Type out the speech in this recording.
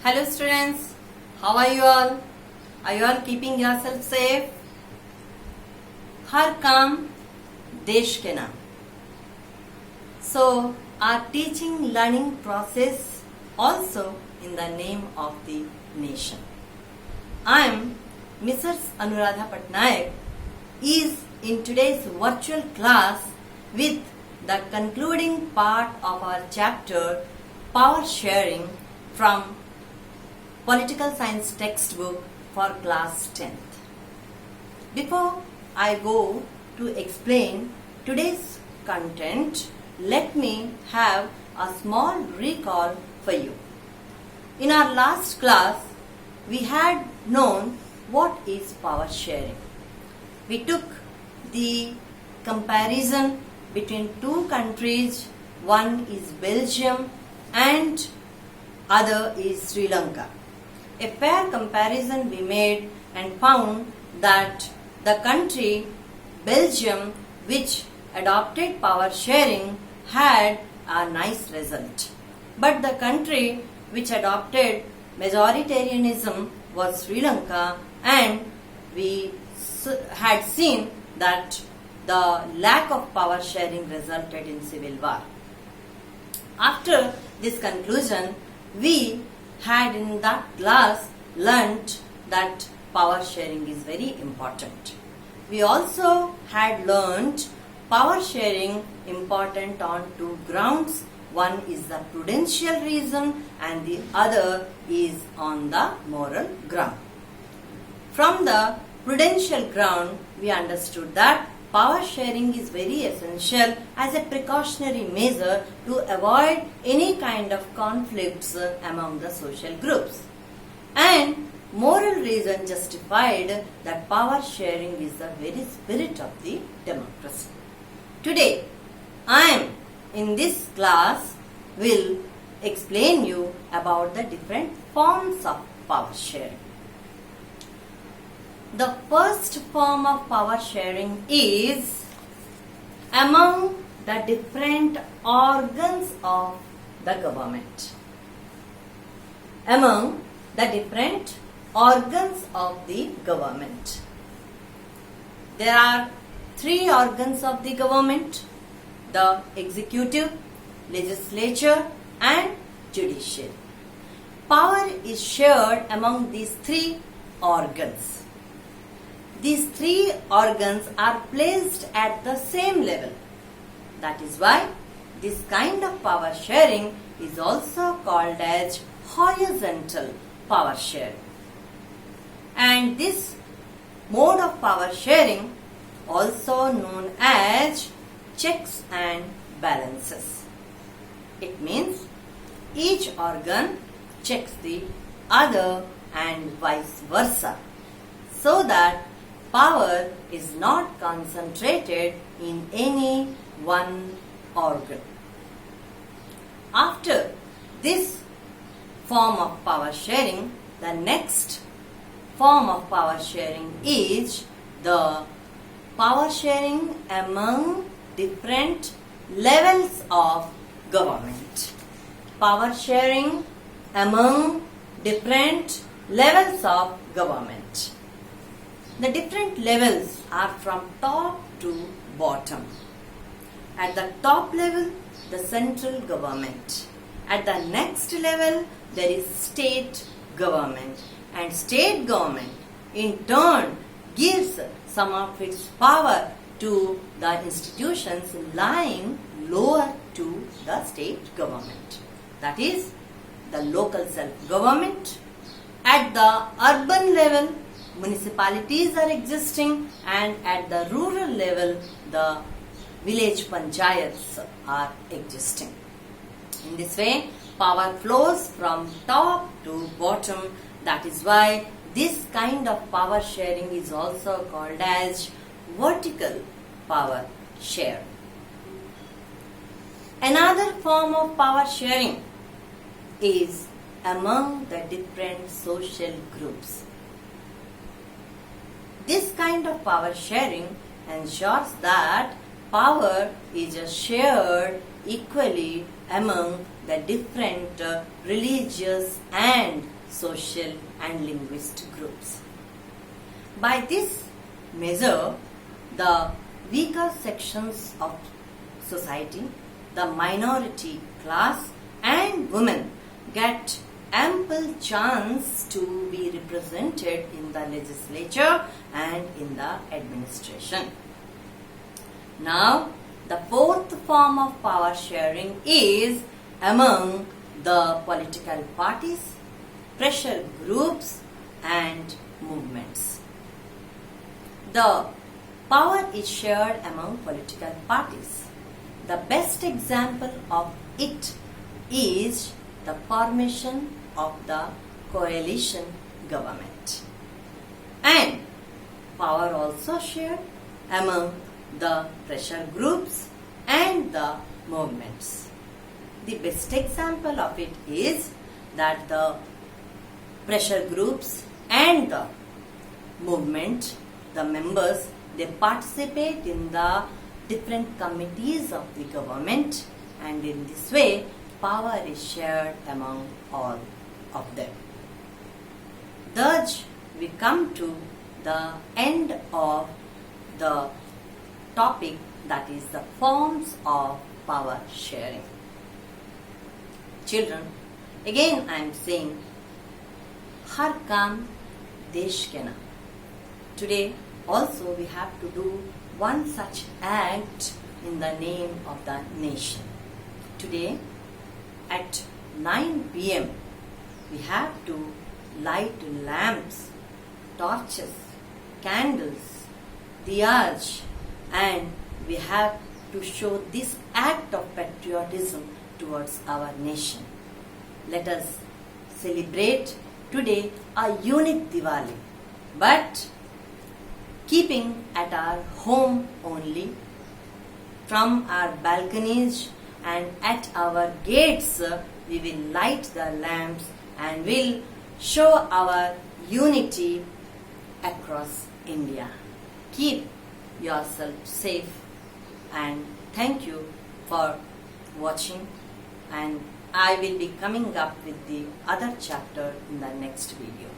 Hello students, how are you all? Are you all keeping yourself safe? हर काम देश के नाम. So our teaching learning process also in the name of the nation. I am Mrs. Anuradha Pattnaik is in today's virtual class with the concluding part of our chapter Power Sharing from Political Science textbook for class 10th. Before I go to explain today's content, let me have a small recall for you. In our last class, we had known what is power sharing. We took the comparison between two countries, one is Belgium and other is Sri Lanka. A fair comparison we made and found that the country Belgium, which adopted power sharing, had a nice result. But the country which adopted majoritarianism was Sri Lanka, and we had seen that the lack of power sharing resulted in civil war. After this conclusion, we had in that class learnt that power sharing is very important. We also had learnt power sharing important on two grounds. One is the prudential reason and the other is on the moral ground. From the prudential ground, we understood that power sharing is very essential as a precautionary measure to avoid any kind of conflicts among the social groups. And moral reason justified that power sharing is the very spirit of the democracy. Today, I am in this class will explain you about the different forms of power sharing. The first form of power sharing is among the different organs of the government. Among the different organs of the government. There are three organs of the government: the executive, legislature and judiciary. Power is shared among these three organs. These three organs are placed at the same level. That is why this kind of power sharing is also called as horizontal power sharing. And this mode of power sharing also known as checks and balances. It means each organ checks the other and vice versa, so that power is not concentrated in any one organ. After this form of power sharing, the next form of power sharing is the power sharing among different levels of government. Power sharing among different levels of government. The different levels are from top to bottom. At the top level, the central government. At the next level, there is state government. And state government, in turn, gives some of its power to the institutions lying lower to the state government. That is, the local self-government. At the urban level, municipalities are existing, and at the rural level, the village panchayats are existing. In this way, power flows from top to bottom. That is why this kind of power sharing is also called as vertical power share. Another form of power sharing is among the different social groups. This kind of power sharing ensures that power is shared equally among the different religious and social and linguistic groups. By this measure, the weaker sections of society, the minority class and women get ample chance to be represented in the legislature and in the administration. Now, the fourth form of power sharing is among the political parties, pressure groups and movements. The power is shared among political parties. The best example of it is the formation of the coalition government. And power also shared among the pressure groups and the movements. The best example of it is that the pressure groups and the movement, the members, they participate in the different committees of the government, and in this way power is shared among all of them. Thus we come to the end of the topic, that is the forms of power sharing. Children, again I am saying, har kaam desh ke naam. Today also we have to do one such act in the name of the nation. Today at 9 p.m. we have to light lamps, torches, candles, diyas, and we have to show this act of patriotism towards our nation. Let us celebrate today a unique Diwali, but keeping at our home only. From our balconies and at our gates, we will light the lamps and will show our unity across India. Keep yourself safe, and thank you for watching, and I will be coming up with the other chapter in the next video.